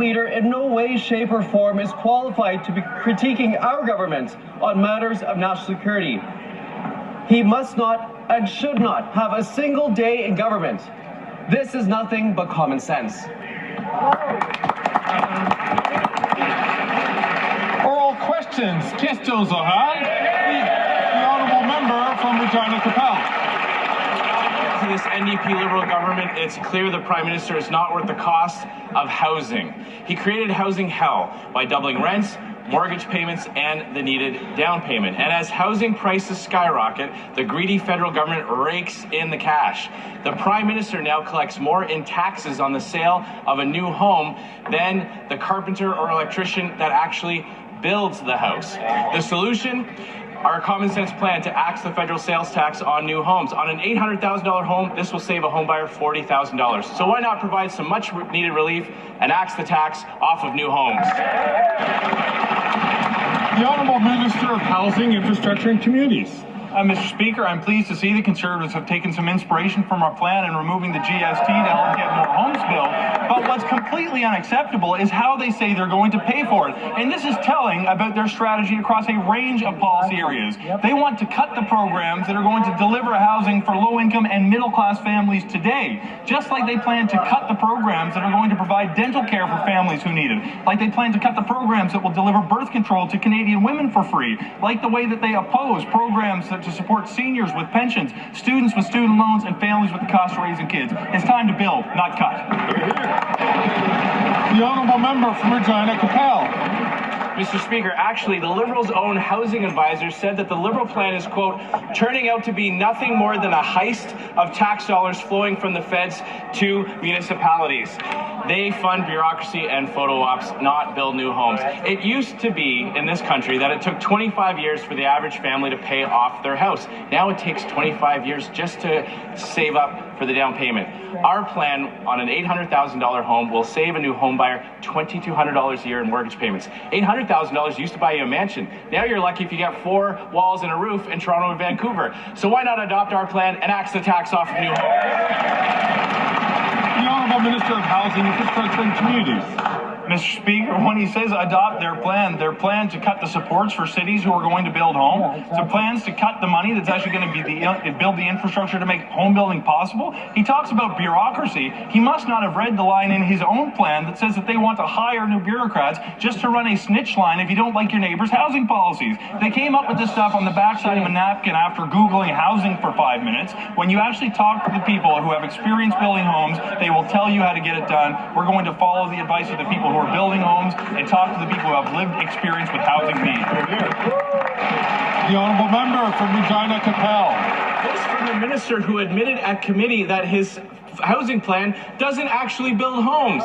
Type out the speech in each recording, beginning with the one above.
leader in no way, shape, or form is qualified to be critiquing our government on matters of national security. He must not and should not have a single day in government. This is nothing but common sense. Oral questions. Questions orales. The honourable member from Regina Capel. To this NDP Liberal government, it's clear the Prime Minister is not worth the cost of housing. He created housing hell by doubling rents, mortgage payments, and the needed down payment. And as housing prices skyrocket, the greedy federal government rakes in the cash. The Prime Minister now collects more in taxes on the sale of a new home than the carpenter or electrician that actually builds the house. The solution? Our common sense plan to axe the federal sales tax on new homes. On an $800,000 home, this will save a home buyer $40,000. So why not provide some much needed relief and axe the tax off of new homes? The Honourable Minister of Housing, Infrastructure and Communities. Mr. Speaker, I'm pleased to see the Conservatives have taken some inspiration from our plan in removing the GST to help get more homes built. But what's completely unacceptable is how they say they're going to pay for it. And this is telling about their strategy across a range of policy areas. They want to cut the programs that are going to deliver housing for low-income and middle-class families today, just like they plan to cut the programs that are going to provide dental care for families who need it, like they plan to cut the programs that will deliver birth control to Canadian women for free, like the way that they oppose programs to support seniors with pensions, students with student loans, and families with the cost of raising kids. It's time to build, not cut. The honourable member from Regina Capel. Mr. Speaker, actually, the Liberals' own housing advisor said that the Liberal plan is, quote, turning out to be nothing more than a heist of tax dollars flowing from the feds to municipalities. They fund bureaucracy and photo ops, not build new homes. It used to be in this country that it took 25 years for the average family to pay off their house. Now it takes 25 years just to save up for the down payment. Our plan on an $800,000 home will save a new home buyer $2,200 a year in mortgage payments. $800,000 used to buy you a mansion. Now you're lucky if you get 4 walls and a roof in Toronto and Vancouver. So why not adopt our plan and axe the tax off of new homes? The Honourable Minister of Housing, Infrastructure and Communities. Mr. Speaker, when he says adopt their plan to cut the supports for cities who are going to build homes, so plans to cut the money that's actually going to be build the infrastructure to make home building possible. He talks about bureaucracy. He must not have read the line in his own plan that says that they want to hire new bureaucrats just to run a snitch line if you don't like your neighbor's housing policies. They came up with this stuff on the backside of a napkin after Googling housing for 5 minutes. When you actually talk to the people who have experience building homes, they will tell you how to get it done. We're going to follow the advice of the people who are building homes and talk to the people who have lived experience with housing needs. The honourable member from Regina Capel. This from the minister who admitted at committee that his housing plan doesn't actually build homes.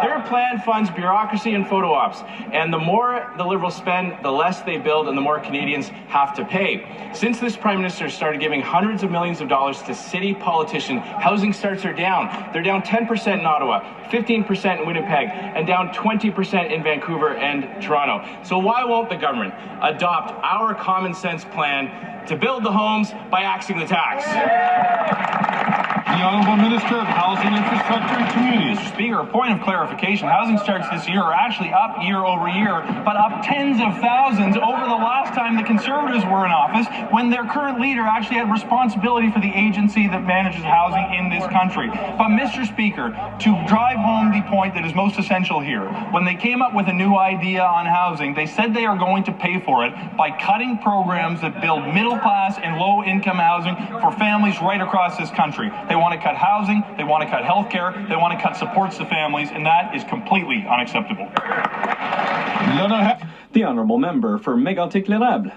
Their plan funds bureaucracy and photo ops. And the more the Liberals spend, the less they build and the more Canadians have to pay. Since this Prime Minister started giving hundreds of millions of dollars to city politicians, housing starts are down. They're down 10% in Ottawa, 15% in Winnipeg, and down 20% in Vancouver and Toronto. So why won't the government adopt our common sense plan to build the homes by axing the tax? The Honourable Minister of Housing, Infrastructure and Communities. Mr. Speaker, a point of clarification. Housing starts this year are actually up year over year, but up tens of thousands over the last time the Conservatives were in office, when their current leader actually had responsibility for the agency that manages housing in this country. But Mr. Speaker, to drive home the point that is most essential here, when they came up with a new idea on housing, they said they are going to pay for it by cutting programs that build middle class and low income housing for families right across this country. They want to cut housing, they want to cut health care, they want to cut supports to families, and that is completely unacceptable. The honourable member for Mégantic-L'Érable.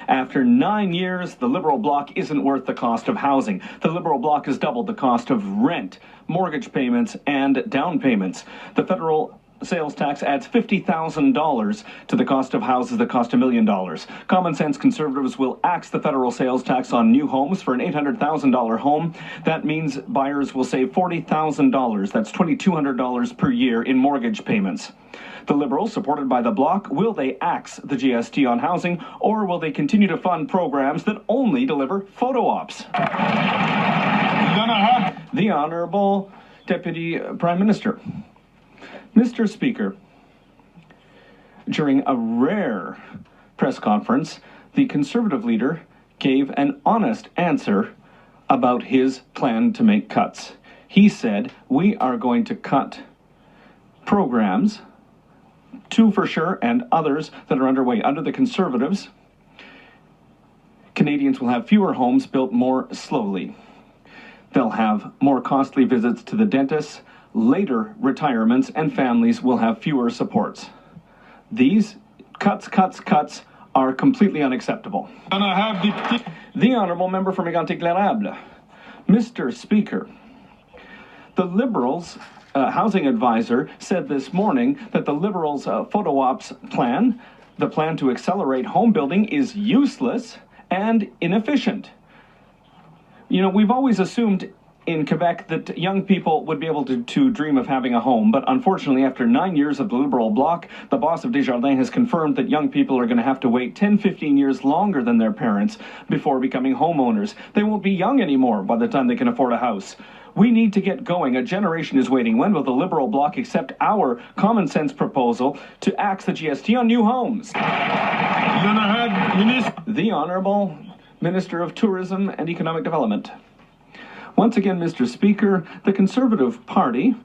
After 9 years, the Liberal bloc isn't worth the cost of housing. The Liberal bloc has doubled the cost of rent, mortgage payments, and down payments. The federal sales tax adds $50,000 to the cost of houses that cost $1 million. Common sense Conservatives will axe the federal sales tax on new homes for an $800,000 home. That means buyers will save $40,000. That's $2,200 per year in mortgage payments. The Liberals, supported by the Bloc, will they axe the GST on housing, or will they continue to fund programs that only deliver photo ops? The Honourable Deputy Prime Minister. Mr. Speaker, during a rare press conference, the Conservative leader gave an honest answer about his plan to make cuts. He said, we are going to cut programs, two for sure, and others that are underway. Under the Conservatives, Canadians will have fewer homes built more slowly. They'll have more costly visits to the dentist, later retirements, and families will have fewer supports. These cuts are completely unacceptable. The Honourable Member for Mégantic-L'Érable. Mr. Speaker, the Liberals' housing advisor said this morning that the Liberals' photo ops plan, the plan to accelerate home building, is useless and inefficient. You know, we've always assumed in Quebec that young people would be able to dream of having a home, but unfortunately, after 9 years of the Liberal bloc, the boss of Desjardins has confirmed that young people are going to have to wait 10-15 years longer than their parents before becoming homeowners. They won't be young anymore by the time they can afford a house. We need to get going. A generation is waiting. When will the Liberal bloc accept our common sense proposal to axe the GST on new homes? The Honourable Minister of Tourism and Economic Development. Once again, Mr. Speaker, the Conservative Party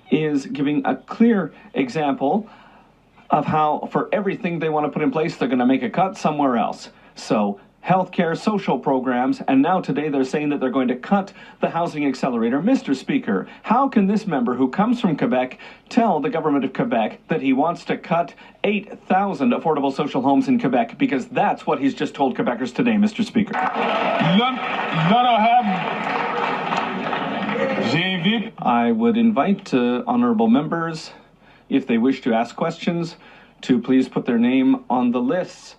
is giving a clear example of how for everything they want to put in place, they're going to make a cut somewhere else. So healthcare, social programs, and now today they're saying that they're going to cut the housing accelerator. Mr. Speaker, how can this member who comes from Quebec tell the government of Quebec that he wants to cut 8,000 affordable social homes in Quebec? Because that's what he's just told Quebecers today, Mr. Speaker. I would invite honourable members, if they wish to ask questions, to please put their name on the lists.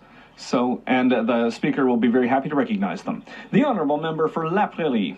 And the Speaker will be very happy to recognize them. The Honourable Member for La Prairie.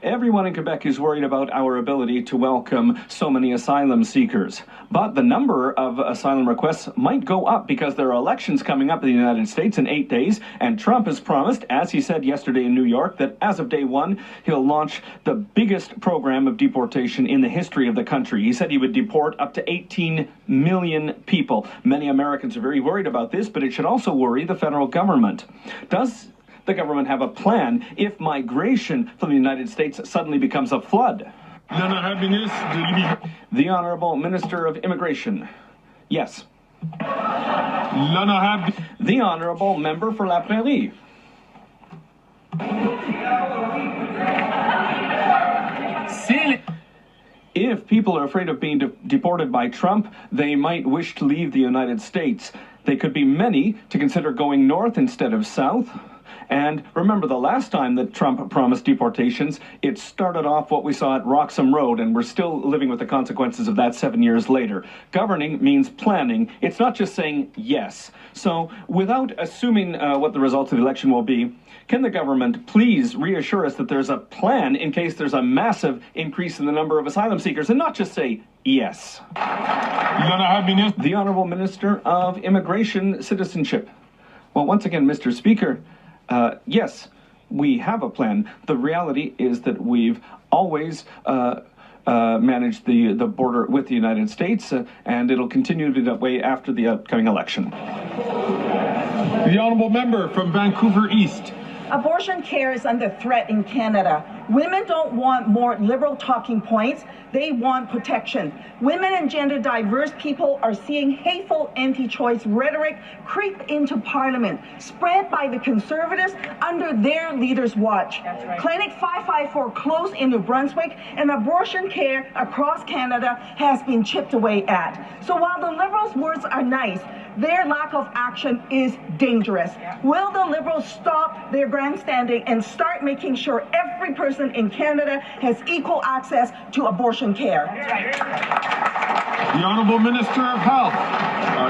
Everyone in Quebec is worried about our ability to welcome so many asylum seekers. But the number of asylum requests might go up because there are elections coming up in the United States in 8 days, and Trump has promised, as he said yesterday in New York, that as of day one, he'll launch the biggest program of deportation in the history of the country. He said he would deport up to 18 million people. Many Americans are very worried about this, but it should also worry the federal government. Does the government have a plan if migration from the United States suddenly becomes a flood? The Honourable Minister of Immigration. Yes. The Honourable Member for La Prairie. If people are afraid of being deported by Trump, they might wish to leave the United States. They could be many to consider going north instead of south. And remember, the last time that Trump promised deportations, it started off what we saw at Roxham Road, and we're still living with the consequences of that 7 years later. Governing means planning. It's not just saying yes. So without assuming what the results of the election will be, can the government please reassure us that there's a plan in case there's a massive increase in the number of asylum seekers, and not just say yes? The Honourable Minister of Immigration Citizenship. Well, once again, Mr. Speaker, yes, we have a plan. The reality is that we've always managed the border with the United States, and it'll continue to be that way after the upcoming election. The Honourable Member from Vancouver East. Abortion care is under threat in Canada. Women don't want more liberal talking points. They want protection. Women and gender diverse people are seeing hateful anti-choice rhetoric creep into Parliament, spread by the Conservatives under their leaders' watch. Right. Clinic 554 closed in New Brunswick, and abortion care across Canada has been chipped away at. So while the Liberals' words are nice, their lack of action is dangerous. Will the Liberals stop their grandstanding and start making sure every person in Canada has equal access to abortion care? The Honourable Minister of Health.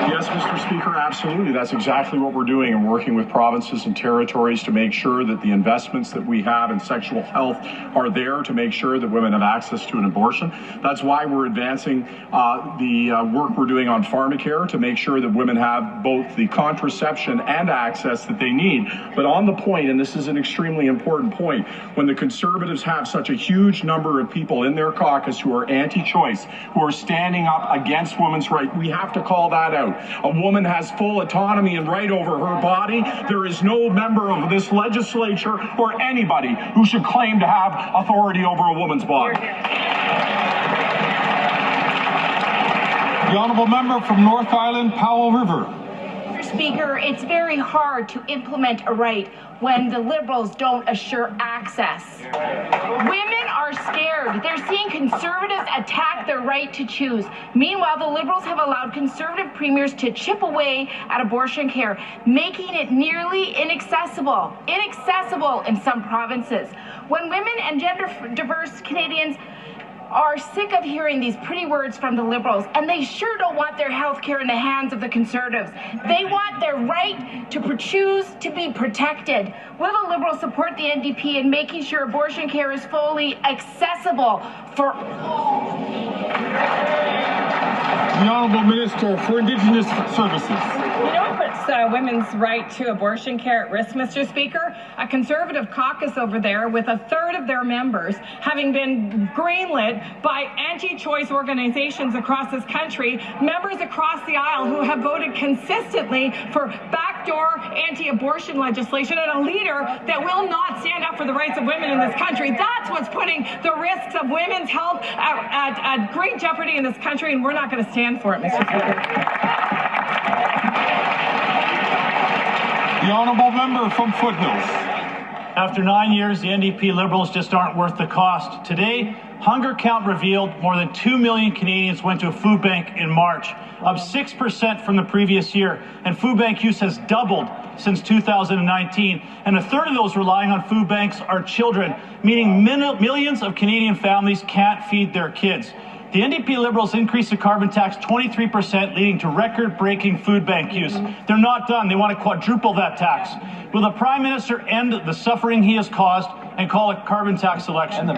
Yes, Mr. Speaker, absolutely. That's exactly what we're doing and working with provinces and territories to make sure that the investments that we have in sexual health are there to make sure that women have access to an abortion. That's why we're advancing the work we're doing on pharmacare to make sure that women have both the contraception and access that they need. But on the point, and this is an extremely important point, when the Conservatives have such a huge number of people in their caucus who are anti-choice, who are standing up against women's rights, we have to call that out. A woman has full autonomy and right over her body. There is no member of this legislature or anybody who should claim to have authority over a woman's body. The Honourable Member from North Island, Powell River. Mr. Speaker, it's very hard to implement a right when the Liberals don't assure access. Women are scared. They're seeing Conservatives attack their right to choose. Meanwhile, the Liberals have allowed Conservative premiers to chip away at abortion care, making it nearly inaccessible in some provinces. When women and gender-diverse Canadians are sick of hearing these pretty words from the Liberals, and they sure don't want their health care in the hands of the Conservatives. They want their right to choose to be protected. Will the Liberals support the NDP in making sure abortion care is fully accessible for... The Honourable Minister for Indigenous Services. You know what puts women's right to abortion care at risk, Mr. Speaker? A Conservative caucus over there with a third of their members having been greenlit by anti-choice organizations across this country, members across the aisle who have voted consistently for backdoor anti-abortion legislation, and a leader that will not stand up for the rights of women in this country. That's what's putting the risks of women's health at great jeopardy in this country, and we're not going to stand for it, Mr. Speaker. The Honourable Member from Foothills. After 9 years, the NDP Liberals just aren't worth the cost. Today, Hunger Count revealed more than 2 million Canadians went to a food bank in March, up 6% from the previous year, and food bank use has doubled since 2019, and a third of those relying on food banks are children, meaning millions of Canadian families can't feed their kids. The NDP Liberals increased the carbon tax 23%, leading to record-breaking food bank use. They're not done. They want to quadruple that tax. Will the Prime Minister end the suffering he has caused and call it carbon tax election? The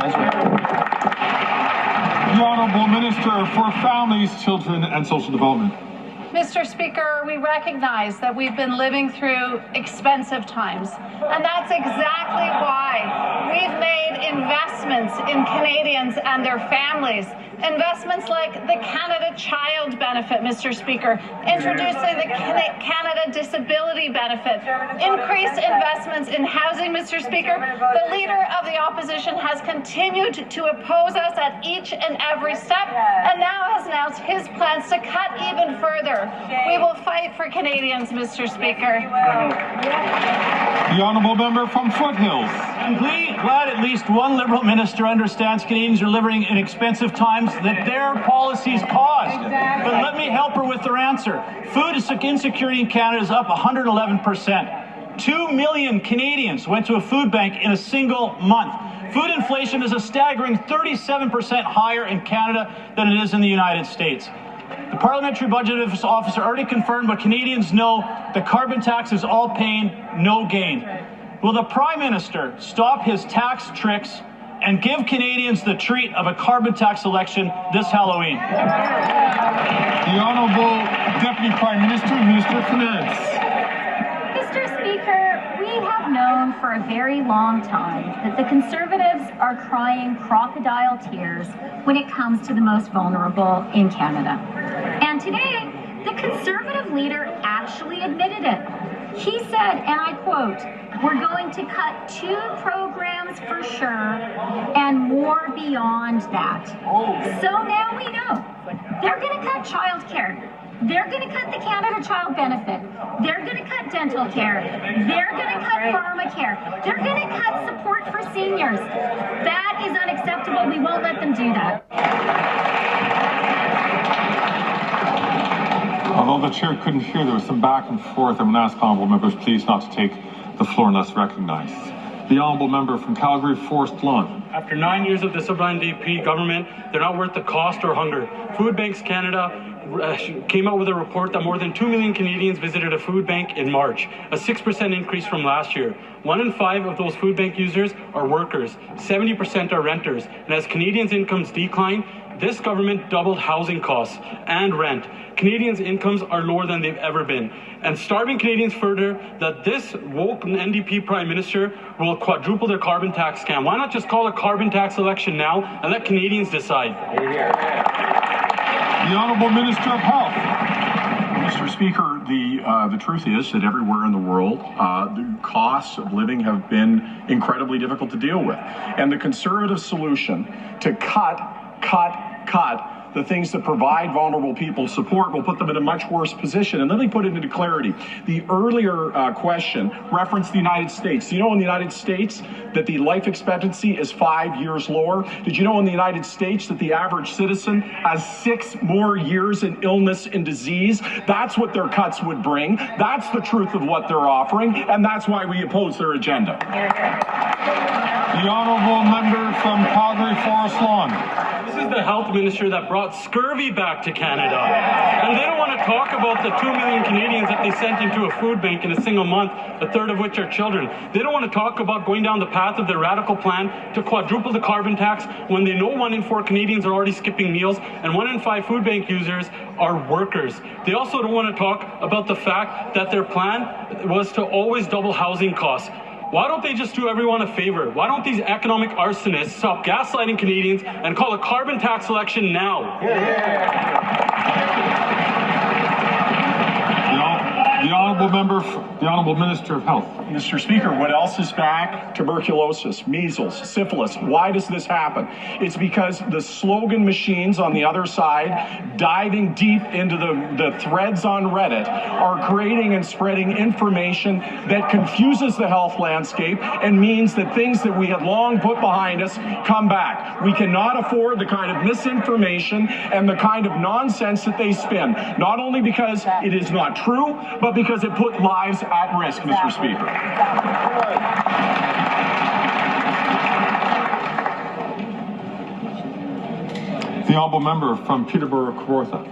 Honourable Minister for Families, Children and Social Development. Mr. Speaker, we recognize that we've been living through expensive times, and that's exactly why we've made investments in Canadians and their families. Investments like the Canada Child Benefit, Mr. Speaker, introducing the Canada Disability Benefit, increased investments in housing, Mr. Speaker. The Leader of the Opposition has continued to oppose us at each and every step, and now has announced his plans to cut even further. We will fight for Canadians, Mr. Speaker. The Honourable Member from Foothills. I'm glad at least one Liberal minister understands Canadians are living in expensive times that their policies caused. Exactly. But let me help her with her answer. Food insecurity in Canada is up 111%. 2 million Canadians went to a food bank in a single month. Food inflation is a staggering 37% higher in Canada than it is in the United States. The Parliamentary Budget Office already confirmed what Canadians know: the carbon tax is all pain, no gain. Will the Prime Minister stop his tax tricks and give Canadians the treat of a carbon tax election this Halloween? The Honourable Deputy Prime Minister, Minister of Finance. Mr. Speaker, we have known for a very long time that the Conservatives are crying crocodile tears when it comes to the most vulnerable in Canada. And today, the Conservative leader actually admitted it. He said, and I quote, "We're going to cut 2 programs for sure and more beyond that." So now we know they're going to cut childcare. They're going to cut the Canada Child Benefit. They're going to cut dental care. They're going to cut pharmacare. They're going to cut support for seniors. That is unacceptable. We won't let them do that. Although the chair couldn't hear, there was some back and forth. I'm going to ask honourable members please not to take the floor unless recognized. The honourable member from Calgary Forest Lawn. After 9 years of this NDP government, they're not worth the cost or hunger. Food Banks Canada came out with a report that more than 2 million Canadians visited a food bank in March, a 6% increase from last year. 1 in 5 of those food bank users are workers, 70% are renters, and as Canadians' incomes decline, this government doubled housing costs and rent. Canadians' incomes are lower than they've ever been. And starving Canadians further that this woke NDP Prime Minister will quadruple their carbon tax scam. Why not just call a carbon tax election now and let Canadians decide? The Honourable Minister of Health. Mr. Speaker, the truth is that everywhere in the world, the costs of living have been incredibly difficult to deal with. And the Conservative solution to cut the things that provide vulnerable people support will put them in a much worse position. And let me put it into clarity. The earlier question referenced the United States. Do you know in the United States that the life expectancy is 5 years lower? Did you know in the United States that the average citizen has 6 more years in illness and disease? That's what their cuts would bring. That's the truth of what they're offering, and that's why we oppose their agenda. The honourable member from Calgary Forest Lawn. This is the health minister that brought scurvy back to Canada. And they don't want to talk about the 2 million Canadians that they sent into a food bank in a single month, a third of which are children. They don't want to talk about going down the path of their radical plan to quadruple the carbon tax when they know 1 in 4 Canadians are already skipping meals and 1 in 5 food bank users are workers. They also don't want to talk about the fact that their plan was to always double housing costs. Why don't they just do everyone a favor? Why don't these economic arsonists stop gaslighting Canadians and call a carbon tax election now? The Honourable Minister of Health. Mr. Speaker, what else is back? Tuberculosis, measles, syphilis. Why does this happen? It's because the slogan machines on the other side, diving deep into the threads on Reddit, are creating and spreading information that confuses the health landscape and means that things that we had long put behind us come back. We cannot afford the kind of misinformation and the kind of nonsense that they spin, not only because it is not true, but because it put lives at risk, Mr. Speaker. The honourable member from Peterborough-Kawartha.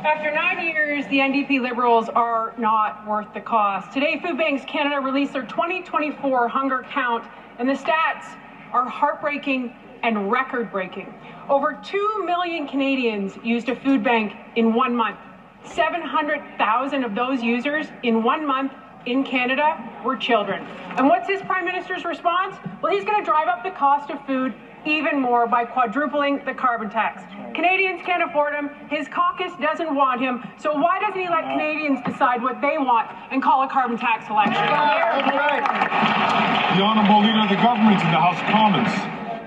After 9 years, the NDP Liberals are not worth the cost. Today, Food Banks Canada released their 2024 hunger count, and the stats are heartbreaking and record-breaking. Over 2 million Canadians used a food bank in 1 month. 700,000 of those users in 1 month in Canada were children. And what's his Prime Minister's response? Well, he's going to drive up the cost of food even more by quadrupling the carbon tax. Canadians can't afford him. His caucus doesn't want him. So why doesn't he let Canadians decide what they want and call a carbon tax election? The Honourable Leader of the Government in the House of Commons.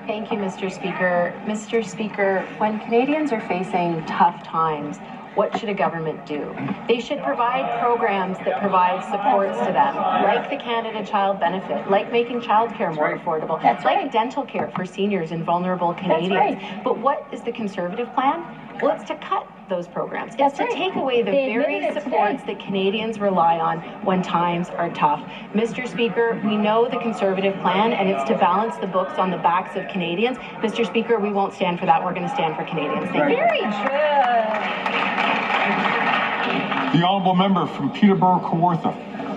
Thank you, Mr. Speaker. Mr. Speaker, when Canadians are facing tough times, what should a government do? They should provide programs that provide supports to them, like the Canada Child Benefit, like making childcare more affordable, like dental care for seniors and vulnerable Canadians. But what is the Conservative plan? Well, it's to cut those programs. It's to take away the very supports that Canadians rely on when times are tough. Mr. Speaker, we know the Conservative plan, and it's to balance the books on the backs of Canadians. Mr. Speaker, we won't stand for that. We're going to stand for Canadians. Thank you. Very good. The honourable member from Peterborough-Kawartha.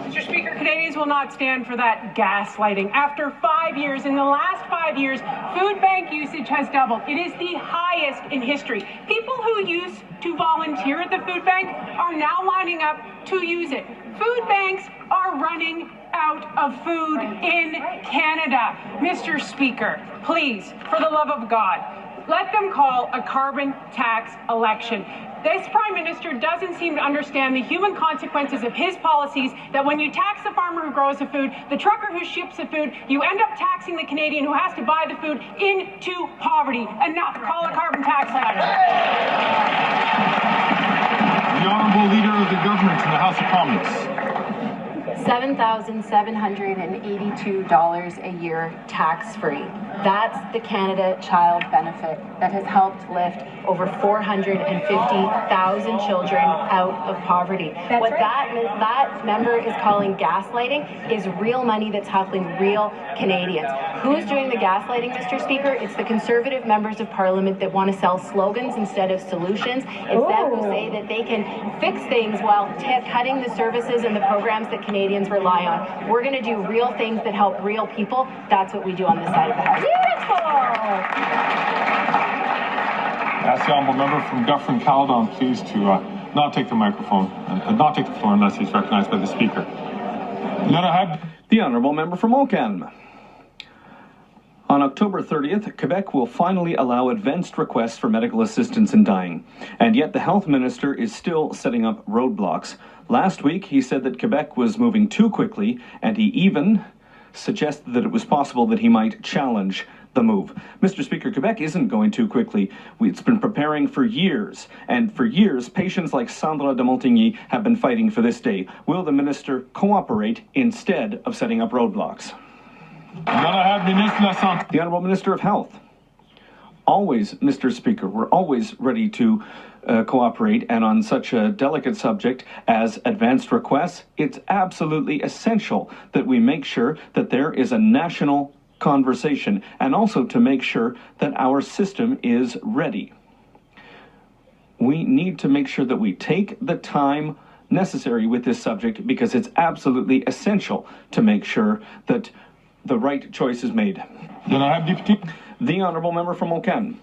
Mr. Speaker, Canadians will not stand for that gaslighting. After 5 years, in the last 5 years, food bank usage has doubled. It is the highest in history. People who used to volunteer at the food bank are now lining up to use it. Food banks are running out of food in Canada. Mr. Speaker, please, for the love of God, let them call a carbon tax election. This Prime Minister doesn't seem to understand the human consequences of his policies, that when you tax the farmer who grows the food, the trucker who ships the food, you end up taxing the Canadian who has to buy the food into poverty. Enough. Call a carbon tax election. The Honourable Leader of the Government in the House of Commons. $7,782 a year tax-free. That's the Canada Child Benefit that has helped lift over 450,000 children out of poverty. What that member is calling gaslighting is real money that's helping real Canadians. Who's doing the gaslighting, Mr. Speaker? It's the Conservative members of Parliament that want to sell slogans instead of solutions. It's them who say that they can fix things while cutting the services and the programs that Canadians rely on. We're going to do real things that help real people. That's what we do on this side of the House. Beautiful! Ask the honourable member from Dufferin-Caledon, please, to not take the microphone, not take the floor unless he's recognized by the Speaker. The honourable member from Okan. On October 30th, Quebec will finally allow advanced requests for medical assistance in dying. And yet the health minister is still setting up roadblocks. Last week, he said that Quebec was moving too quickly, and he even suggested that it was possible that he might challenge the move. Mr. Speaker, Quebec isn't going too quickly. It's been preparing for years, and for years, patients like Sandra de Montigny have been fighting for this day. Will the minister cooperate instead of setting up roadblocks? The Honourable Minister of Health. Always, Mr. Speaker, we're always ready to cooperate, and on such a delicate subject as advanced requests, it's absolutely essential that we make sure that there is a national conversation, and also to make sure that our system is ready. We need to make sure that we take the time necessary with this subject, because it's absolutely essential to make sure that the right choice is made. The honourable member from Okan.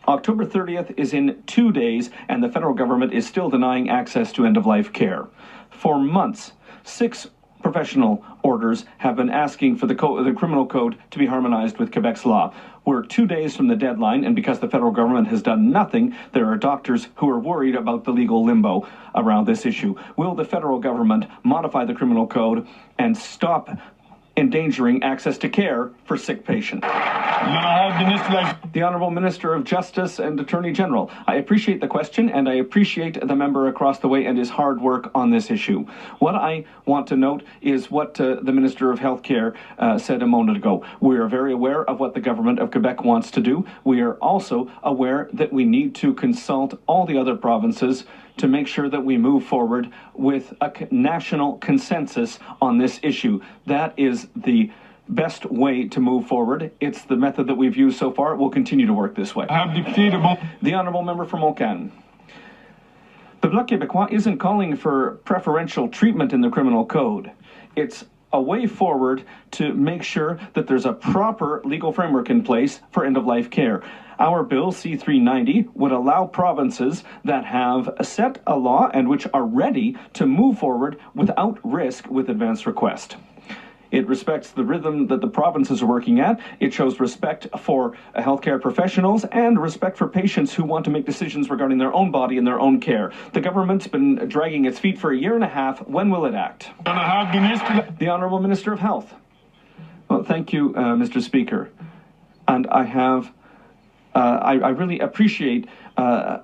October 30th is in 2 days, and the federal government is still denying access to end-of-life care. For months, 6 professional orders have been asking for the criminal code to be harmonized with Quebec's law. We're 2 days from the deadline, and because the federal government has done nothing, there are doctors who are worried about the legal limbo around this issue. Will the federal government modify the criminal code and stop endangering access to care for sick patients? The Honourable Minister of Justice and Attorney General. I appreciate the question, and I appreciate the member across the way and his hard work on this issue. What I want to note is what the Minister of Healthcare said a moment ago. We are very aware of what the government of Quebec wants to do. We are also aware that we need to consult all the other provinces to make sure that we move forward with a national consensus on this issue. That is the best way to move forward. It's the method that we've used so far. It will continue to work this way. The honourable member from Okan. The Bloc Québécois isn't calling for preferential treatment in the criminal code. It's a way forward to make sure that there's a proper legal framework in place for end-of-life care. Our bill, C-390, would allow provinces that have set a law and which are ready to move forward without risk with advance request. It respects the rhythm that the provinces are working at. It shows respect for healthcare professionals and respect for patients who want to make decisions regarding their own body and their own care. The government's been dragging its feet for 1.5 years. When will it act? The Honourable Minister of Health. Well, thank you, Mr. Speaker. And I have, I really appreciate the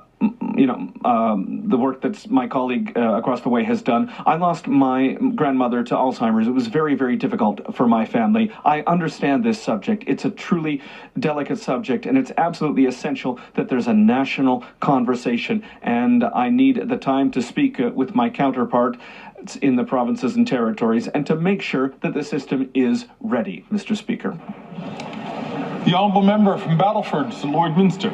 work that my colleague across the way has done. I lost my grandmother to Alzheimer's. It was very, very difficult for my family. I understand this subject. It's a truly delicate subject, and it's absolutely essential that there's a national conversation. And I need the time to speak with my counterpart in the provinces and territories and to make sure that the system is ready, Mr. Speaker. The honourable member from Battleford, Lloydminster.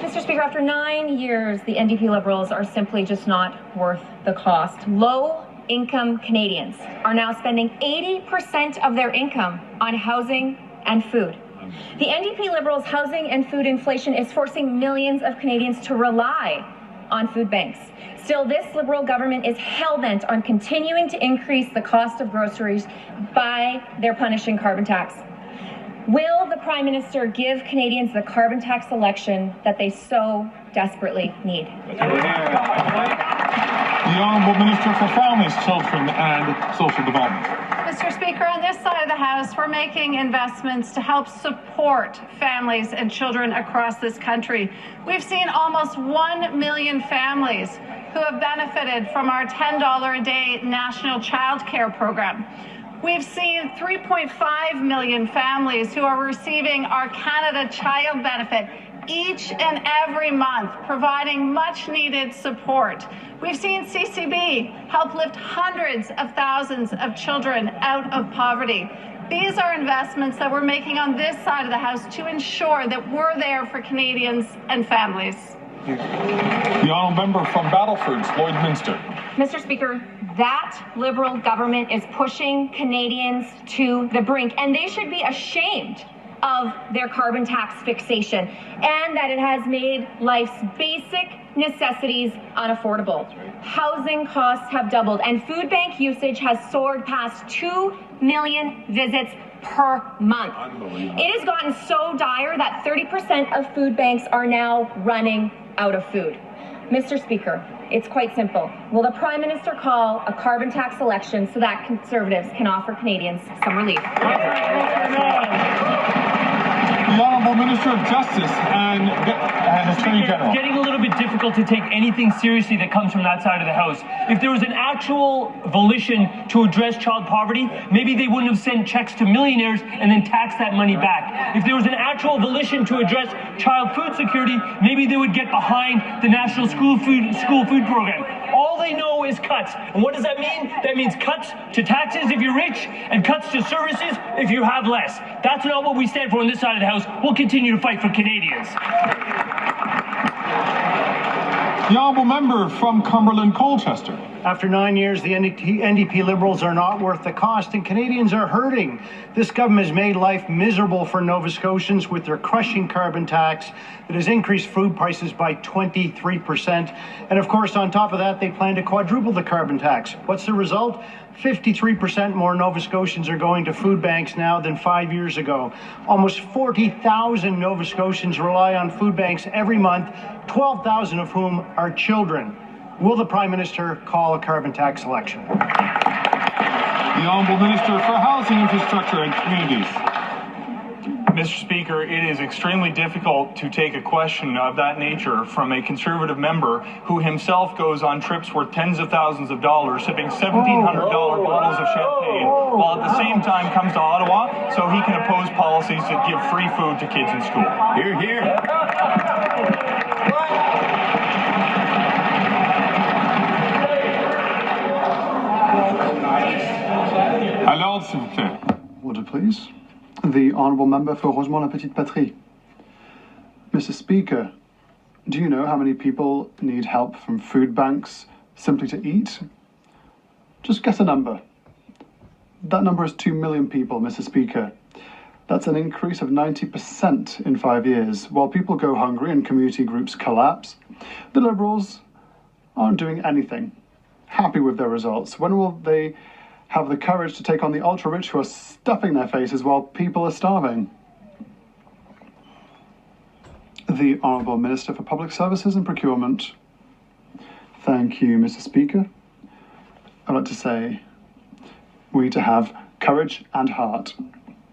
Mr. Speaker, after 9 years, the NDP Liberals are simply just not worth the cost. Low-income Canadians are now spending 80% of their income on housing and food. The NDP Liberals' housing and food inflation is forcing millions of Canadians to rely on food banks. Still, this Liberal government is hell-bent on continuing to increase the cost of groceries by their punishing carbon tax. Will the Prime Minister give Canadians the carbon tax election that they so desperately need? The Honourable Minister for Families, Children and Social Development. Mr. Speaker, on this side of the House, we're making investments to help support families and children across this country. We've seen almost 1 million families who have benefited from our $10 a day national child care program. We've seen 3.5 million families who are receiving our Canada Child Benefit each and every month, providing much needed support. We've seen CCB help lift hundreds of thousands of children out of poverty. These are investments that we're making on this side of the House to ensure that we're there for Canadians and families. The honourable member from Battleford, Lloydminster. Mr. Speaker, that Liberal government is pushing Canadians to the brink, and they should be ashamed of their carbon tax fixation and that it has made life's basic necessities unaffordable. Housing costs have doubled and food bank usage has soared past 2 million visits per month. It has gotten so dire that 30% of food banks are now running out of food. Mr. Speaker, it's quite simple. Will the Prime Minister call a carbon tax election so that Conservatives can offer Canadians some relief? The Honourable Minister of Justice and Attorney General. It's getting a little bit difficult to take anything seriously that comes from that side of the House. If there was an actual volition to address child poverty, maybe they wouldn't have sent checks to millionaires and then taxed that money back. If there was an actual volition to address child food security, maybe they would get behind the National School Food Program. All they know is cuts. And what does that mean? That means cuts to taxes if you're rich and cuts to services if you have less. That's not what we stand for on this side of the House. We'll continue to fight for Canadians. The honourable member from Cumberland Colchester. After 9 years, the NDP Liberals are not worth the cost, and Canadians are hurting. This government has made life miserable for Nova Scotians with their crushing carbon tax that has increased food prices by 23%. And of course, on top of that, they plan to quadruple the carbon tax. What's the result? 53% more Nova Scotians are going to food banks now than 5 years ago. Almost 40,000 Nova Scotians rely on food banks every month, 12,000 of whom are children. Will the Prime Minister call a carbon tax election? The Honourable Minister for Housing, Infrastructure and Communities. Mr. Speaker, it is extremely difficult to take a question of that nature from a Conservative member who himself goes on trips worth tens of thousands of dollars, sipping $1,700 bottles of champagne, while at the same time comes to Ottawa so he can oppose policies that give free food to kids in school. Hear, hear. Alors, s'il vous plaît. Order, please. The Honourable Member for Rosemont-la-Petite-Patrie. Mr. Speaker, do you know how many people need help from food banks simply to eat? Just guess a number. That number is 2 million people, Mr. Speaker. That's an increase of 90% in 5 years. While people go hungry and community groups collapse, the Liberals aren't doing anything. Happy with their results. When will they have the courage to take on the ultra-rich who are stuffing their faces while people are starving? The Honourable Minister for Public Services and Procurement. Thank you, Mr. Speaker. I'd like to say we need to have courage and heart.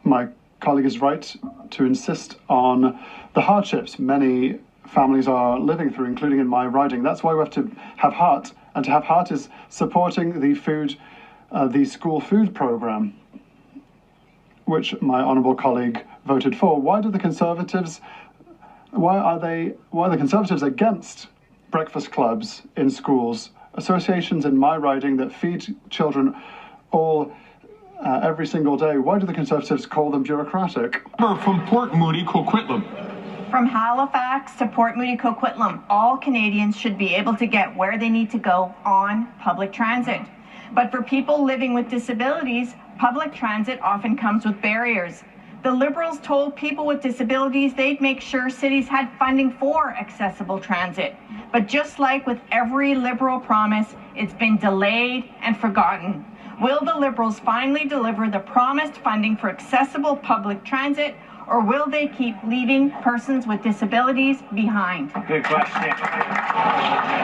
My colleague is right to insist on the hardships many families are living through, including in my riding. That's why we have to have heart, and to have heart is supporting the school food program, which my honourable colleague voted for. Why are the Conservatives against breakfast clubs in schools, associations in my riding that feed children every single day? Why do the Conservatives call them bureaucratic? From Port Moody, Coquitlam. From Halifax to Port Moody, Coquitlam, all Canadians should be able to get where they need to go on public transit. But for people living with disabilities, public transit often comes with barriers. The Liberals told people with disabilities they'd make sure cities had funding for accessible transit. But just like with every Liberal promise, it's been delayed and forgotten. Will the Liberals finally deliver the promised funding for accessible public transit, or will they keep leaving persons with disabilities behind? Good question.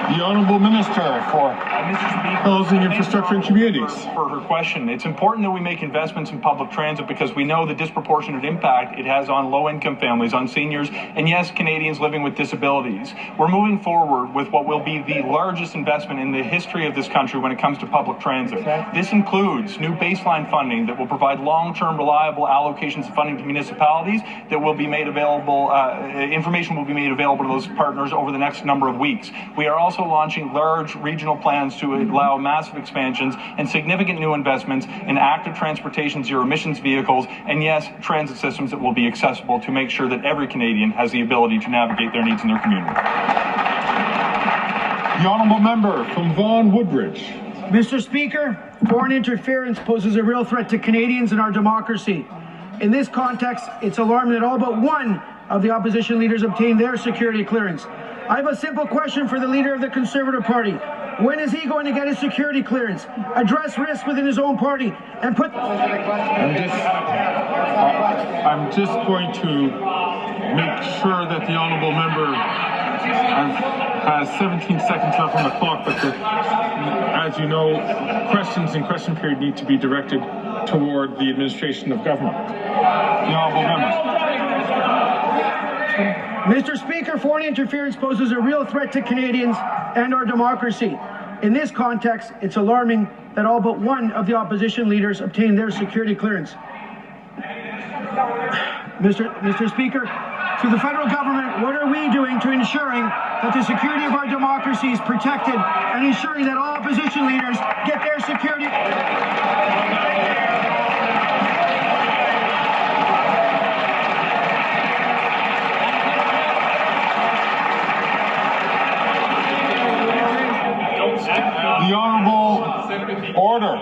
The Honourable Minister for Housing, Infrastructure and Communities. For her question, it's important that we make investments in public transit because we know the disproportionate impact it has on low-income families, on seniors, and yes, Canadians living with disabilities. We're moving forward with what will be the largest investment in the history of this country when it comes to public transit. This includes new baseline funding that will provide long-term, reliable allocations of funding to municipalities that will be made available, information will be made available to those partners over the next number of weeks. We are also launching large regional plans to allow massive expansions and significant new investments in active transportation, zero emissions vehicles, and yes, transit systems that will be accessible to make sure that every Canadian has the ability to navigate their needs in their community. The Honourable Member from Vaughan Woodbridge. Mr. Speaker, foreign interference poses a real threat to Canadians and our democracy. In this context, it's alarming that all but one of the opposition leaders obtained their security clearance. I have a simple question for the leader of the Conservative Party. When is he going to get his security clearance, address risks within his own party, and put... I'm just going to make sure that the Honourable Member has 17 seconds left on the clock, but as you know, questions in question period need to be directed toward the administration of government. The Honourable Member. Mr. Speaker, foreign interference poses a real threat to Canadians and our democracy. In this context, it's alarming that all but one of the opposition leaders obtained their security clearance. Mr. Speaker, to the federal government, what are we doing to ensuring that the security of our democracy is protected and ensuring that all opposition leaders get their security? The Honourable Order.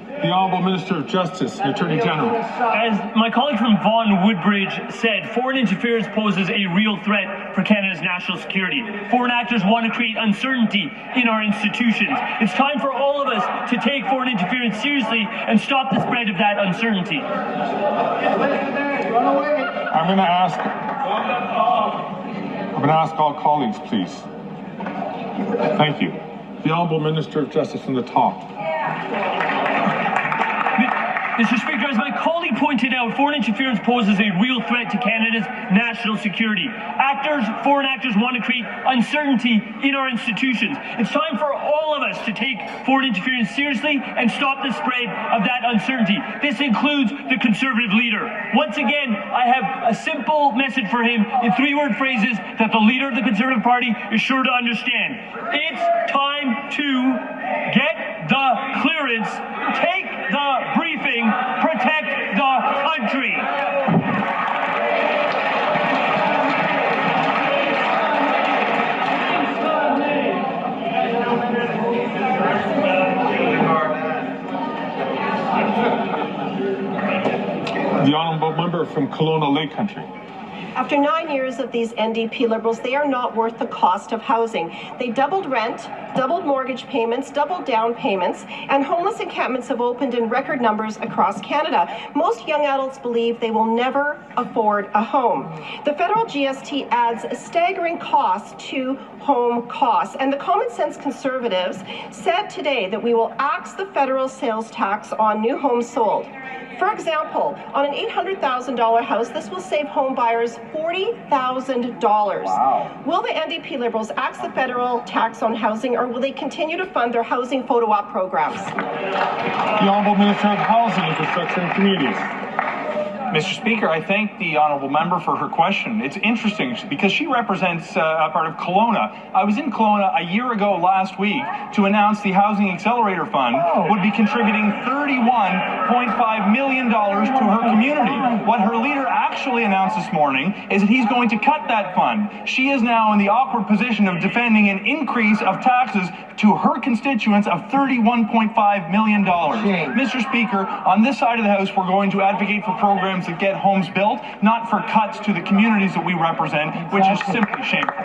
The Honourable Minister of Justice and Attorney General. As my colleague from Vaughan Woodbridge said, foreign interference poses a real threat for Canada's national security. Foreign actors want to create uncertainty in our institutions. It's time for all of us to take foreign interference seriously and stop the spread of that uncertainty. I'm going to ask all colleagues, please. Thank you. The Honourable Minister of Justice from the top. Mr. Speaker, as my colleague pointed out, foreign interference poses a real threat to Canada's national security. Foreign actors want to create uncertainty in our institutions. It's time for all of us to take foreign interference seriously and stop the spread of that uncertainty. This includes the Conservative leader. Once again, I have a simple message for him in three-word phrases that the leader of the Conservative Party is sure to understand. It's time to get the clearance, take the briefing, protect the country. The Honourable Member from Kelowna Lake Country. After 9 years of these NDP Liberals, they are not worth the cost of housing. They doubled rent, doubled mortgage payments, doubled down payments, and homeless encampments have opened in record numbers across Canada. Most young adults believe they will never afford a home. The federal GST adds a staggering cost to home costs, and the Common Sense Conservatives said today that we will axe the federal sales tax on new homes sold. For example, on an $800,000 house, this will save home buyers $40,000. Wow. Will the NDP Liberals axe the federal tax on housing, or will they continue to fund their housing photo op programs? The Honourable Minister of Housing, Infrastructure and Communities. Mr. Speaker, I thank the Honourable Member for her question. It's interesting because she represents a part of Kelowna. I was in Kelowna a year ago last week to announce the Housing Accelerator Fund would be contributing $31.5 million to her community. What her leader actually announced this morning is that he's going to cut that fund. She is now in the awkward position of defending an increase of taxes to her constituents of $31.5 million. Mr. Speaker, on this side of the House, we're going to advocate for programs that get homes built, not for cuts to the communities that we represent, which is simply shameful.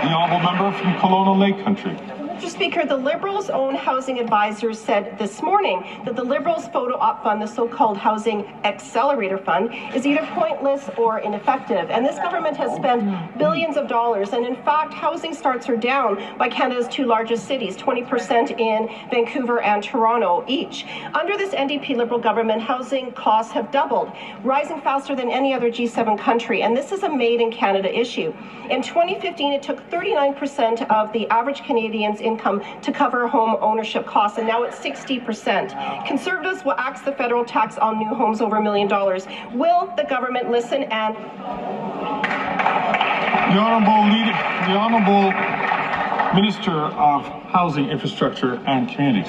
The Honourable Member from Kelowna Lake Country. Mr. Speaker, the Liberals' own housing advisors said this morning that the Liberals' photo op fund, the so-called Housing Accelerator Fund, is either pointless or ineffective. And this government has spent billions of dollars. And in fact, housing starts are down by Canada's two largest cities, 20% in Vancouver and Toronto each. Under this NDP Liberal government, housing costs have doubled, rising faster than any other G7 country. And this is a made-in-Canada issue. In 2015, it took 39% of the average Canadian's income to cover home ownership costs, and now it's 60%. Conservatives will axe the federal tax on new homes over $1 million. Will the government listen and... The Honourable Minister of Housing, Infrastructure and Communities.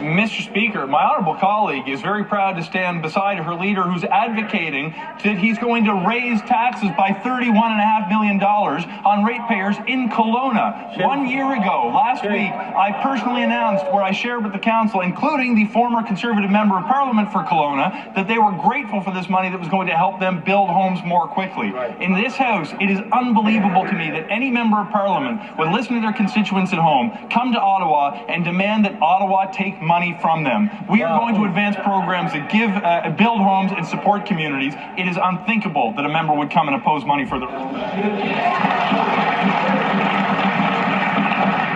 Mr. Speaker, my honourable colleague is very proud to stand beside her leader who's advocating that he's going to raise taxes by $31.5 million on ratepayers in Kelowna. 1 year ago, last week, I personally announced, where I shared with the council, including the former Conservative Member of Parliament for Kelowna, that they were grateful for this money that was going to help them build homes more quickly. In this House, it is unbelievable to me that any Member of Parliament would listen to their constituents at home, come to Ottawa, and demand that Ottawa take money from them. We are going to advance programs that build homes and support communities. It is unthinkable that a member would come and oppose money for the...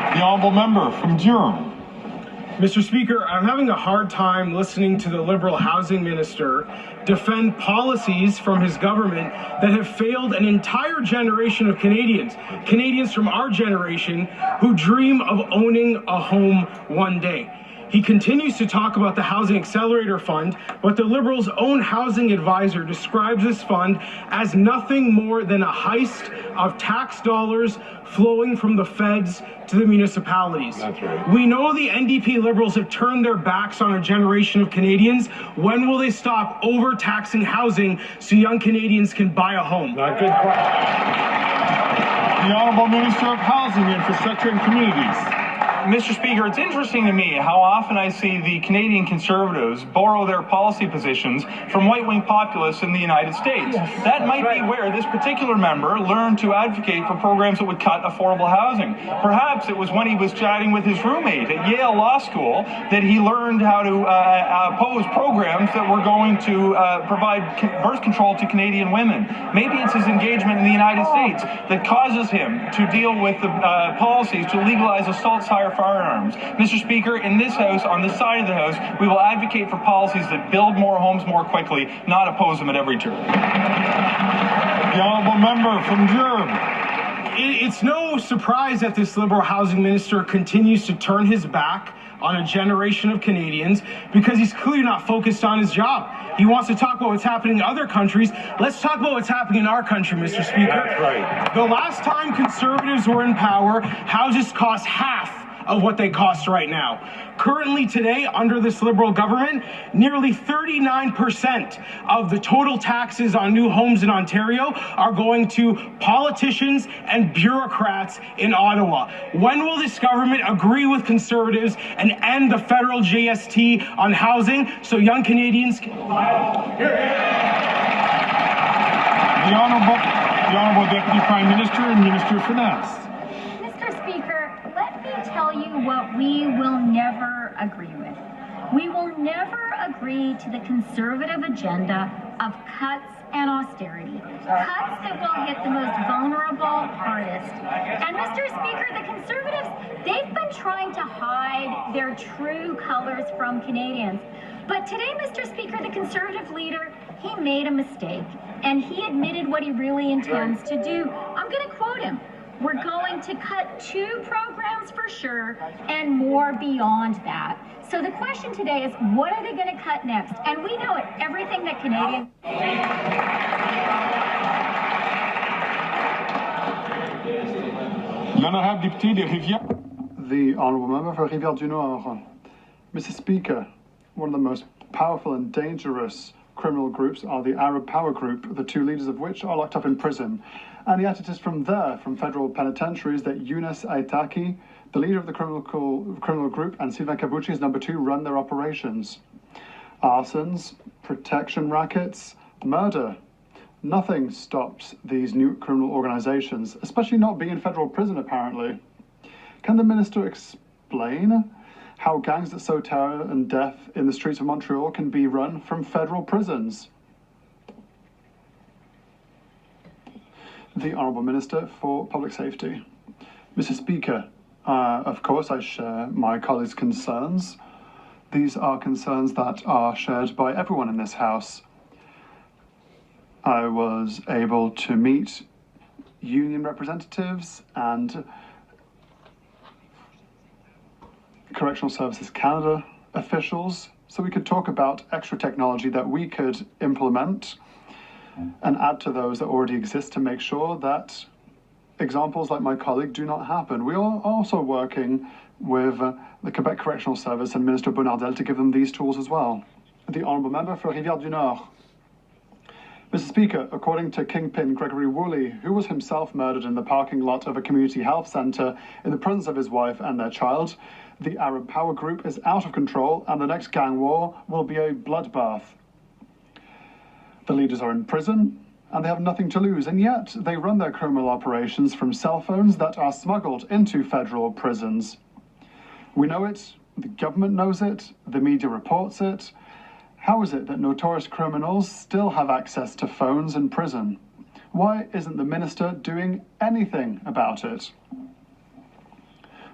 The Honourable Member from Durham. Mr. Speaker, I'm having a hard time listening to the Liberal Housing Minister defend policies from his government that have failed an entire generation of Canadians from our generation who dream of owning a home one day. He continues to talk about the Housing Accelerator Fund, but the Liberals' own housing advisor describes this fund as nothing more than a heist of tax dollars flowing from the feds to the municipalities. That's right. We know the NDP Liberals have turned their backs on a generation of Canadians. When will they stop overtaxing housing so young Canadians can buy a home? Not good question. The Honourable Minister of Housing, Infrastructure and Communities. Mr. Speaker, it's interesting to me how often I see the Canadian Conservatives borrow their policy positions from right-wing populists in the United States. Yes, that might be where this particular member learned to advocate for programs that would cut affordable housing. Perhaps it was when he was chatting with his roommate at Yale Law School that he learned how to oppose programs that were going to provide birth control to Canadian women. Maybe it's his engagement in the United States that causes him to deal with the policies to legalize assault hire firearms. Mr. Speaker, in this House, on this side of the House, we will advocate for policies that build more homes more quickly, not oppose them at every turn. The Honourable Member from Durham. It's no surprise that this Liberal Housing Minister continues to turn his back on a generation of Canadians because he's clearly not focused on his job. He wants to talk about what's happening in other countries. Let's talk about what's happening in our country, Mr. Speaker. That's right. The last time Conservatives were in power, houses cost half of what they cost right now. Currently today, under this Liberal government, nearly 39% of the total taxes on new homes in Ontario are going to politicians and bureaucrats in Ottawa. When will this government agree with Conservatives and end the federal GST on housing so young Canadians can... The Honourable Deputy Prime Minister and Minister of Finance. Mr. Speaker, let me tell you what we will never agree with. We will never agree to the Conservative agenda of cuts and austerity. Cuts that will hit the most vulnerable hardest. And Mr. Speaker, the Conservatives, they've been trying to hide their true colors from Canadians. But today, Mr. Speaker, the Conservative leader, he made a mistake. And he admitted what he really intends to do. I'm going to quote him. We're going to cut 2 programs for sure, and more beyond that. So the question today is, what are they going to cut next? And we know it, everything that Canadians... The Honourable Member for Rivière-du-Nord. Mr. Speaker, one of the most powerful and dangerous criminal groups are the Arab Power Group, the 2 leaders of which are locked up in prison. And yet it is from federal penitentiaries, that Younes Aitaki, the leader of the criminal group, and Sylvain Kabouchi's number 2 run their operations. Arsons, protection rackets, murder. Nothing stops these new criminal organizations, especially not being in federal prison, apparently. Can the minister explain how gangs that sow terror and death in the streets of Montreal can be run from federal prisons? The Honourable Minister for Public Safety. Mr. Speaker, of course I share my colleagues' concerns. These are concerns that are shared by everyone in this House. I was able to meet union representatives and Correctional Services Canada officials, so we could talk about extra technology that we could implement and add to those that already exist to make sure that examples like my colleague do not happen. We are also working with the Quebec Correctional Service and Minister Bonnardel to give them these tools as well. The Honourable Member for Rivière-du-Nord. Mr. Speaker, according to Kingpin Gregory Woolley, who was himself murdered in the parking lot of a community health centre in the presence of his wife and their child, the Arab Power Group is out of control and the next gang war will be a bloodbath. The leaders are in prison and they have nothing to lose, and yet they run their criminal operations from cell phones that are smuggled into federal prisons. We know it, the government knows it, the media reports it. How is it that notorious criminals still have access to phones in prison? Why isn't the minister doing anything about it?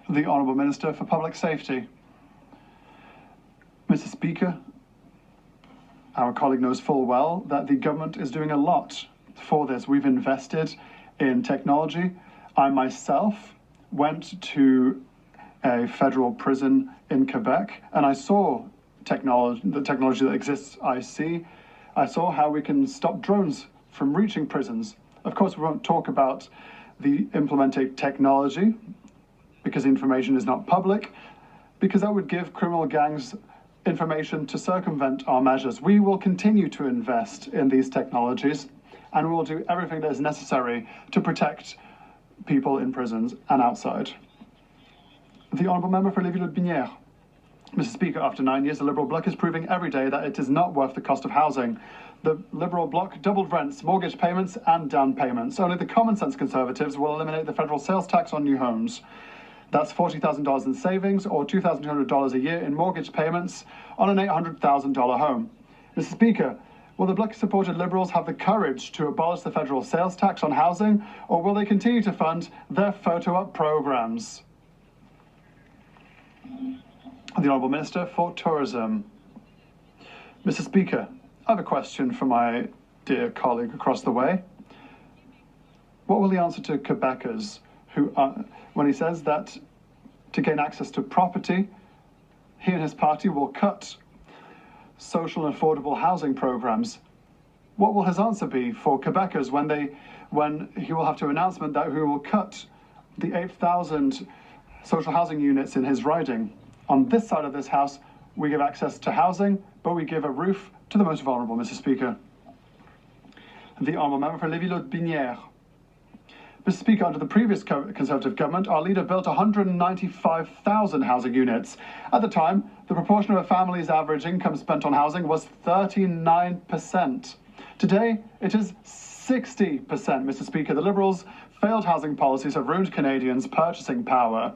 The Honourable Minister for Public Safety. Mr. Speaker, our colleague knows full well that the government is doing a lot for this. We've invested in technology. I myself went to a federal prison in Quebec and I saw the technology that exists. I saw how we can stop drones from reaching prisons. Of course, we won't talk about the implemented technology because information is not public, because that would give criminal gangs information to circumvent our measures. We will continue to invest in these technologies and we will do everything that is necessary to protect people in prisons and outside. The Honourable Member for Lévis-Lotbinière. Mr. Speaker, after 9 years, the Liberal Bloc is proving every day that it is not worth the cost of housing. The Liberal Bloc doubled rents, mortgage payments and down payments. Only the common sense Conservatives will eliminate the federal sales tax on new homes. That's $40,000 in savings or $2,200 a year in mortgage payments on an $800,000 home. Mr. Speaker, will the Bloc-supported Liberals have the courage to abolish the federal sales tax on housing, or will they continue to fund their photo-op programs? The Honourable Minister for Tourism. Mr. Speaker, I have a question for my dear colleague across the way. What will the answer to Quebecers who, when he says that to gain access to property, he and his party will cut social and affordable housing programs? What will his answer be for Quebecers when he will have to announcement that he will cut the 8,000 social housing units in his riding? On this side of this House, we give access to housing, but we give a roof to the most vulnerable, Mr. Speaker. The Honourable Member for Lévis-Lotbinière. Mr. Speaker, under the previous Conservative government, our leader built 195,000 housing units. At the time, the proportion of a family's average income spent on housing was 39%. Today, it is 60%, Mr. Speaker. The Liberals' failed housing policies have ruined Canadians' purchasing power.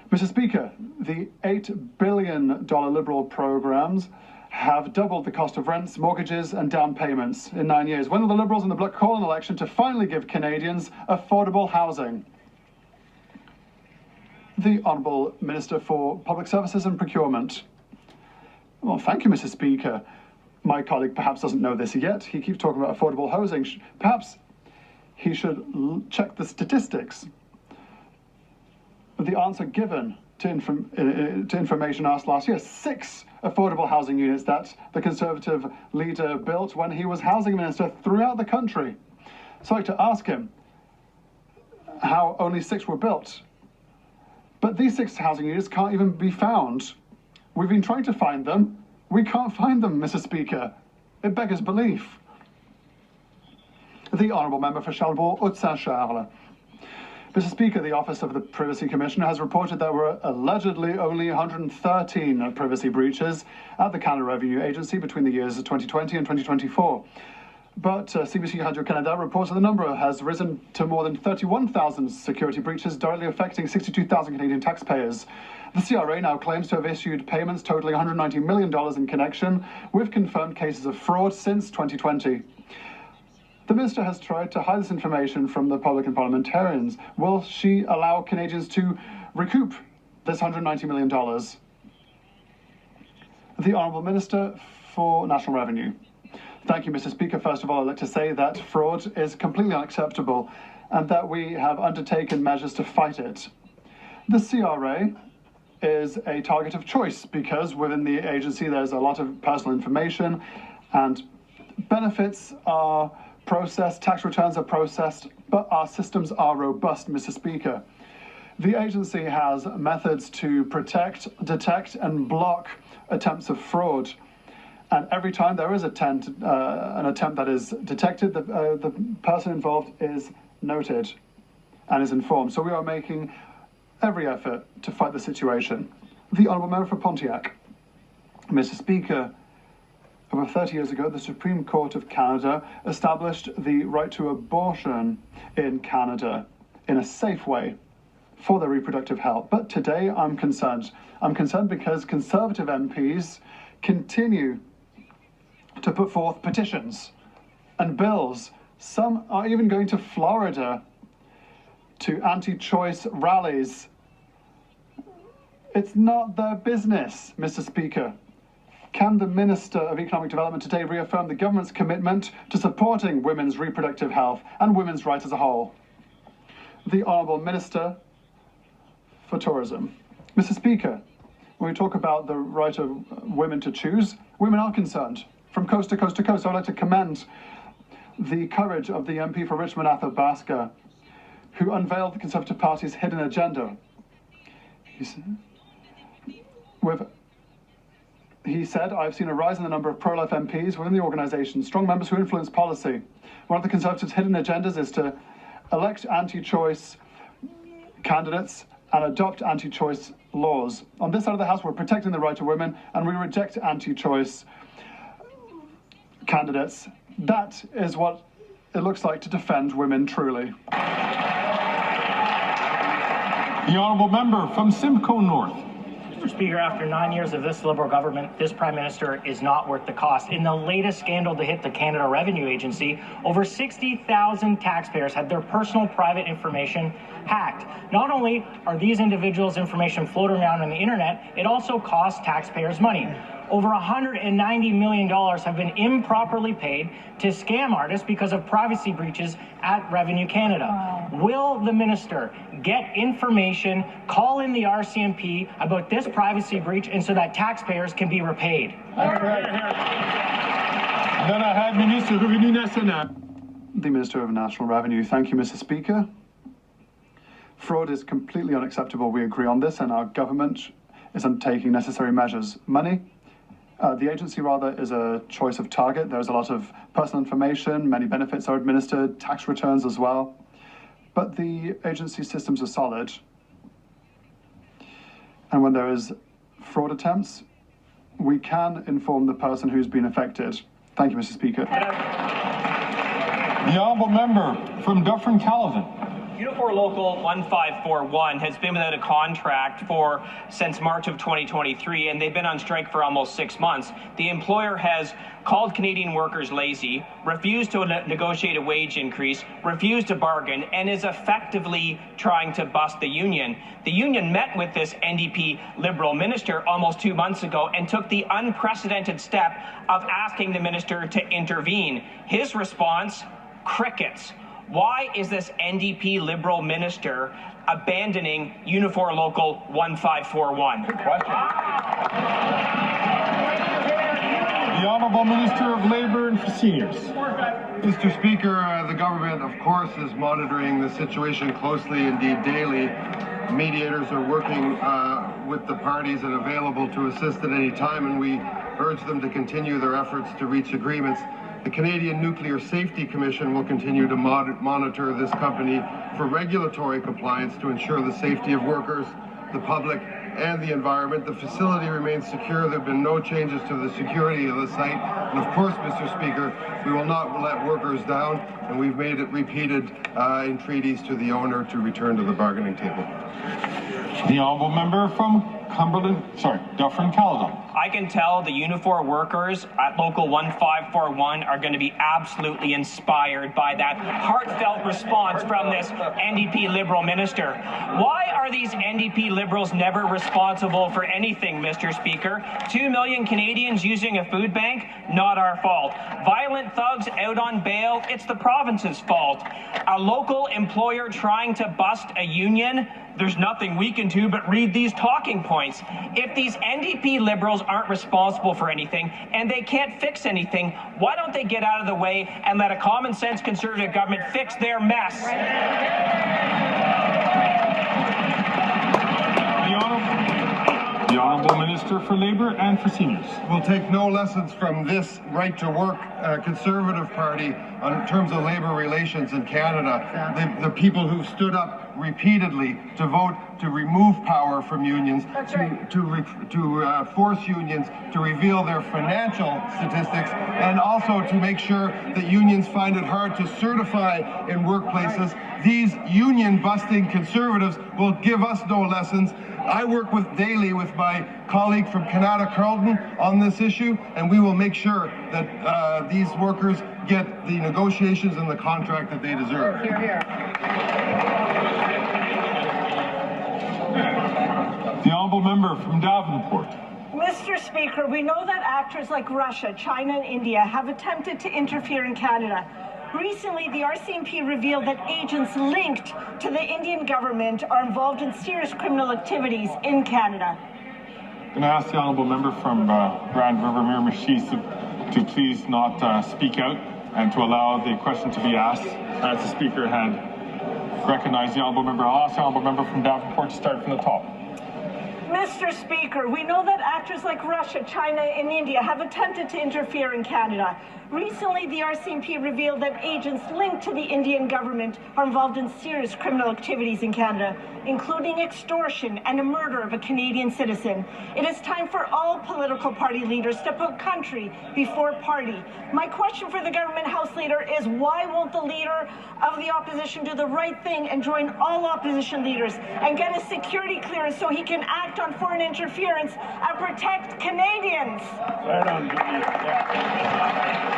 Mr. Speaker, the $8 billion Liberal programs have doubled the cost of rents, mortgages and down payments in 9 years. When will the Liberals and the Bloc call an election to finally give Canadians affordable housing? The Honourable Minister for Public Services and Procurement. Well, thank you, Mr. Speaker. My colleague perhaps doesn't know this yet. He keeps talking about affordable housing. Perhaps he should check the statistics. The answer given to information asked last year, 6 affordable housing units that the Conservative leader built when he was housing minister throughout the country. So I'd like to ask him how only 6 were built. But these 6 housing units can't even be found. We've been trying to find them. We can't find them, Mr. Speaker. It beggars belief. The Honourable Member for Charlebourg-Haute-Saint-Charles. Mr. Speaker, the Office of the Privacy Commissioner has reported there were allegedly only 113 privacy breaches at the Canada Revenue Agency between the years of 2020 and 2024. But CBC Radio-Canada reports that the number has risen to more than 31,000 security breaches, directly affecting 62,000 Canadian taxpayers. The CRA now claims to have issued payments totaling $190 million in connection with confirmed cases of fraud since 2020. The minister has tried to hide this information from the public and parliamentarians. Will she allow Canadians to recoup this $190 million? The Honourable Minister for National Revenue. Thank you, Mr. Speaker. First of all, I'd like to say that fraud is completely unacceptable and that we have undertaken measures to fight it. The CRA is a target of choice because within the agency there's a lot of personal information and benefits are processed, tax returns are processed, but our systems are robust, Mr. Speaker. The agency has methods to protect, detect and block attempts of fraud. And every time there is an attempt that is detected, the person involved is noted and is informed. So we are making every effort to fight the situation. The Honourable Member for Pontiac. Mr. Speaker, over 30 years ago, the Supreme Court of Canada established the right to abortion in Canada in a safe way for their reproductive health. But today I'm concerned. I'm concerned because Conservative MPs continue to put forth petitions and bills. Some are even going to Florida to anti-choice rallies. It's not their business, Mr. Speaker. Can the Minister of Economic Development today reaffirm the government's commitment to supporting women's reproductive health and women's rights as a whole? The Honourable Minister for Tourism. Mr. Speaker, when we talk about the right of women to choose, women are concerned. From coast to coast to coast, I'd like to commend the courage of the MP for Richmond Athabasca, who unveiled the Conservative Party's hidden agenda. He said, I've seen a rise in the number of pro-life MPs within the organisation, strong members who influence policy. One of the Conservatives' hidden agendas is to elect anti-choice candidates and adopt anti-choice laws. On this side of the House, we're protecting the right of women, and we reject anti-choice candidates. That is what it looks like to defend women truly. The Honourable Member from Simcoe North. Mr. Speaker, after 9 years of this Liberal government, this Prime Minister is not worth the cost. In the latest scandal to hit the Canada Revenue Agency, over 60,000 taxpayers had their personal private information hacked. Not only are these individuals' information floating around on the internet, it also costs taxpayers money. Over $190 million have been improperly paid to scam artists because of privacy breaches at Revenue Canada. Will the minister get information, call in the RCMP about this privacy breach, and so that taxpayers can be repaid? The Minister of National Revenue. Thank you, Mr. Speaker. Fraud is completely unacceptable. We agree on this, and our government is undertaking necessary measures. The agency, is a choice of target. There's a lot of personal information, many benefits are administered, tax returns as well. But the agency systems are solid. And when there is fraud attempts, we can inform the person who's been affected. Thank you, Mr. Speaker. The Honourable Member from Dufferin-Caledon. Unifor Local 1541 has been without a contract since March of 2023, and they've been on strike for almost 6 months. The employer has called Canadian workers lazy, refused to negotiate a wage increase, refused to bargain, and is effectively trying to bust the union. The union met with this NDP Liberal minister almost 2 months ago and took the unprecedented step of asking the minister to intervene. His response, crickets. Why is this NDP Liberal minister abandoning Unifor Local 1541? Good question. The Honourable Minister of Labour and for Seniors. Mr. Speaker, the government, of course, is monitoring the situation closely, indeed daily. Mediators are working with the parties and available to assist at any time, and we urge them to continue their efforts to reach agreements. The Canadian Nuclear Safety Commission will continue to monitor this company for regulatory compliance to ensure the safety of workers, the public, and the environment. The facility remains secure. There have been no changes to the security of the site. And of course, Mr. Speaker, we will not let workers down, and we've made it repeated in treaties to the owner to return to the bargaining table. The honourable member from Dufferin-Caledon. I can tell the Unifor workers at Local 1541 are going to be absolutely inspired by that heartfelt response from this NDP Liberal minister. Why are these NDP Liberals never responsible for anything, Mr. Speaker? 2 million Canadians using a food bank? Not our fault. Violent thugs out on bail? It's the province's fault. A local employer trying to bust a union? There's nothing we can do but read these talking points. If these NDP Liberals aren't responsible for anything and they can't fix anything, why don't they get out of the way and let a common sense Conservative government fix their mess? The Honourable Minister for Labour and for Seniors. We'll take no lessons from this Right to Work Conservative Party in terms of labour relations in Canada. The people who've stood up repeatedly to vote to remove power from unions, to force unions to reveal their financial statistics, and also to make sure that unions find it hard to certify in workplaces. These union-busting Conservatives will give us no lessons. I work daily with my colleague from Canada Carleton on this issue, and we will make sure that these workers get the negotiations and the contract that they deserve. Hear, hear. The honourable member from Davenport. Mr. Speaker, we know that actors like Russia, China, and India have attempted to interfere in Canada. Recently, the RCMP revealed that agents linked to the Indian government are involved in serious criminal activities in Canada. I'm going to ask the honourable member from Grand River Miramichi to please not speak out and to allow the question to be asked as the Speaker had recognized the honourable member. I'll ask the honourable member from Davenport to start from the top. Mr. Speaker, we know that actors like Russia, China, and India have attempted to interfere in Canada. Recently, the RCMP revealed that agents linked to the Indian government are involved in serious criminal activities in Canada, including extortion and a murder of a Canadian citizen. It is time for all political party leaders to put country before party. My question for the government House Leader is, why won't the Leader of the Opposition do the right thing and join all opposition leaders and get a security clearance so he can act on foreign interference and protect Canadians?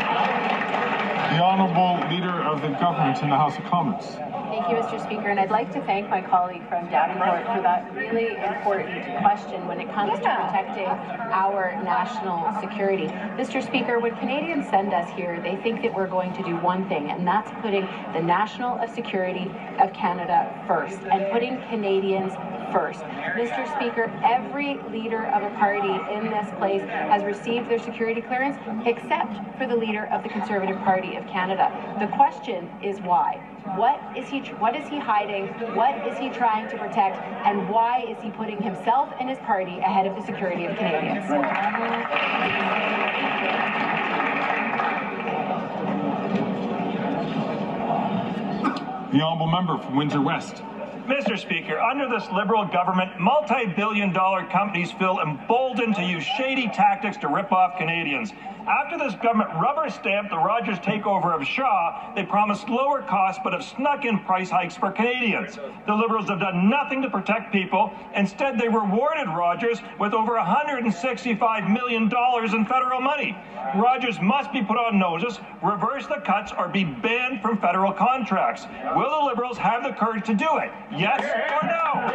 The Honourable Leader of the Government in the House of Commons. Thank you, Mr. Speaker, and I'd like to thank my colleague from Davenport for that really important question when it comes to protecting our national security. Mr. Speaker, when Canadians send us here, they think that we're going to do one thing, and that's putting the national security of Canada first and putting Canadians first. Mr. Speaker, every leader of a party in this place has received their security clearance except for the leader of the Conservative Party of Canada. The question is why? What is he hiding? What is he trying to protect? And why is he putting himself and his party ahead of the security of Canadians? The honourable member from Windsor West. Mr. Speaker, under this Liberal government, multi-billion-dollar companies feel emboldened to use shady tactics to rip off Canadians. After this government rubber-stamped the Rogers takeover of Shaw, they promised lower costs but have snuck in price hikes for Canadians. The Liberals have done nothing to protect people. Instead, they rewarded Rogers with over $165 million in federal money. Rogers must be put on notice, reverse the cuts, or be banned from federal contracts. Will the Liberals have the courage to do it? Yes or no?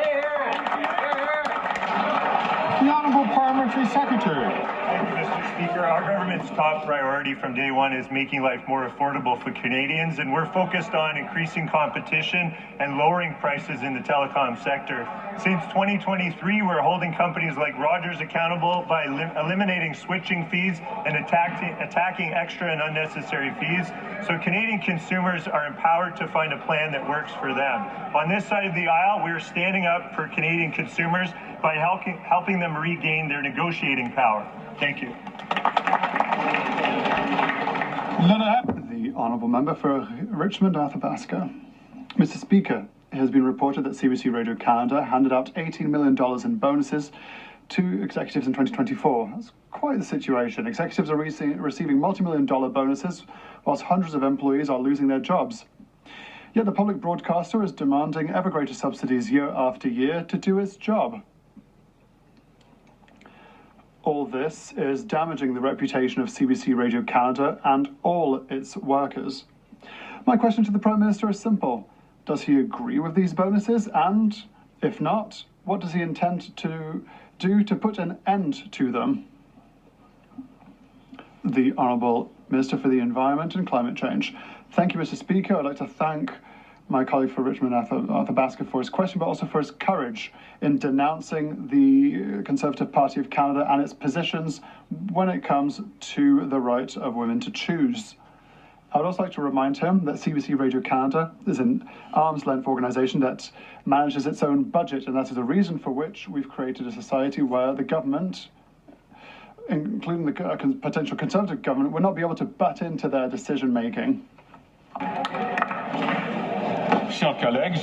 The Honourable Parliamentary Secretary. Thank you, Mr. Speaker. Our government's top priority from day one is making life more affordable for Canadians, and we're focused on increasing competition and lowering prices in the telecom sector. Since 2023, we're holding companies like Rogers accountable by eliminating switching fees and attacking extra and unnecessary fees, so Canadian consumers are empowered to find a plan that works for them. On this side of the aisle, we're standing up for Canadian consumers by helping them regain their negotiating power. Thank you. The Honourable Member for Richmond Athabasca. Mr. Speaker, it has been reported that CBC Radio Canada handed out $18 million in bonuses to executives in 2024. That's quite the situation. Executives are receiving multi-million-dollar bonuses, whilst hundreds of employees are losing their jobs. Yet the public broadcaster is demanding ever greater subsidies year after year to do its job. All this is damaging the reputation of CBC Radio Canada and all its workers. My question to the Prime Minister is simple. Does he agree with these bonuses? And if not, what does he intend to do to put an end to them? The Honourable Minister for the Environment and Climate Change. Thank you, Mr. Speaker. I'd like to thank my colleague for Richmond, Athabasca, for his question, but also for his courage in denouncing the Conservative Party of Canada and its positions when it comes to the right of women to choose. I would also like to remind him that CBC Radio Canada is an arm's-length organisation that manages its own budget, and that is the reason for which we've created a society where the government, including the potential Conservative government, will not be able to butt into their decision-making. Chers collègues,